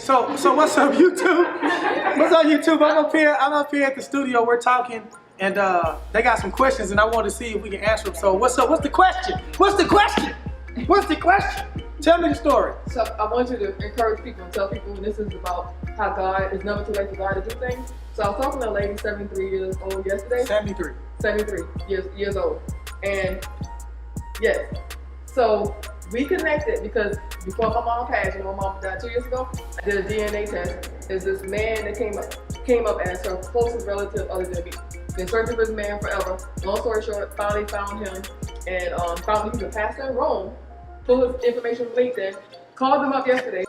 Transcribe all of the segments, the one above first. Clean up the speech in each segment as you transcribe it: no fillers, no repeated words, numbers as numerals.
So what's up, YouTube? What's up, YouTube? I'm up here at the studio. We're talking, and they got some questions, and I want to see if we can answer them. So what's up? What's the question? What's the question? What's the question? Tell me the story. So I want you to encourage people and tell people this is about how God is never too late for God to do things. So I was talking to a lady 73 years old yesterday. 73. 73 years old. And yes, so we connected because before my mom passed, my mom died 2 years ago, I did a DNA test. There's this man that came up as her closest relative other than me. Been searching for this man forever. Long story short, finally found him and found he was a pastor in Rome. Pulled his information from LinkedIn. Called him up yesterday.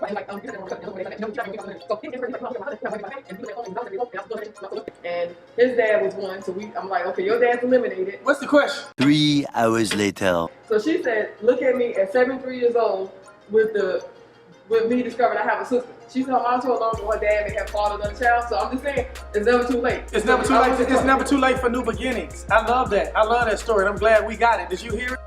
And his dad was one, so I'm like, okay, your dad's eliminated. What's the question? 3 hours later. So she said, look at me at 73 years old with me discovering I have a sister. She said her mom told her her dad may have fathered another child. So I'm just saying, it's never too late. It's never too late. It's never too late for new beginnings. I love that. I love that story. And I'm glad we got it. Did you hear it?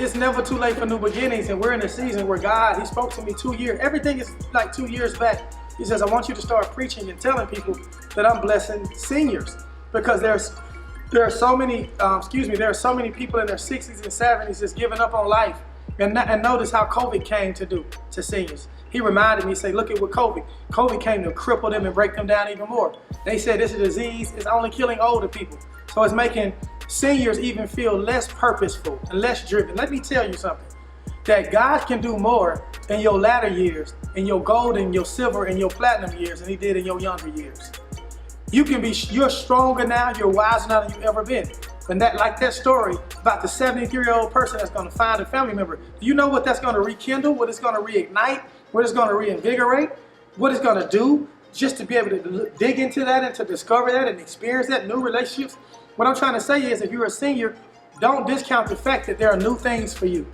It's never too late for new beginnings, and we're in a season where God, He spoke to me 2 years. Everything is like 2 years back. He says, I want you to start preaching and telling people that I'm blessing seniors, because there are so many, there are so many people in their 60s and 70s just giving up on life. And notice how COVID came to do to seniors. He reminded me, say, look at what COVID came to cripple them and break them down even more. They said this disease is only killing older people. So it's making seniors even feel less purposeful and less driven. Let me tell you something, that God can do more in your latter years, in your gold and your silver and your platinum years than He did in your younger years. You're stronger now, you're wiser now than you've ever been. And like that story about the 73-year-old person that's gonna find a family member, do you know what that's gonna rekindle, what it's gonna reignite, what it's gonna reinvigorate, what it's gonna do just to be able to dig into that and to discover that and experience that, new relationships? What I'm trying to say is, if you're a senior, don't discount the fact that there are new things for you.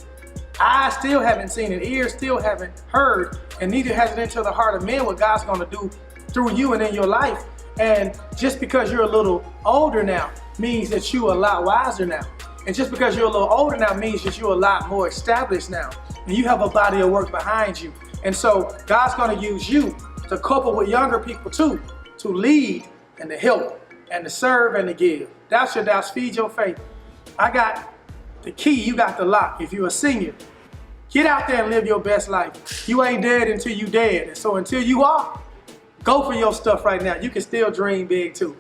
Eyes still haven't seen it, ears still haven't heard, and neither has it entered the heart of men what God's gonna do through you and in your life. And just because you're a little older now means that you're a lot wiser now. And just because you're a little older now means that you're a lot more established now. And you have a body of work behind you. And so God's gonna use you to couple with younger people too, to lead and to help and to serve and to give. Doubt your doubts, feed your faith. I got the key, you got the lock. If you're a senior, get out there and live your best life. You ain't dead until you dead. And so until you are, go for your stuff right now. You can still dream big too.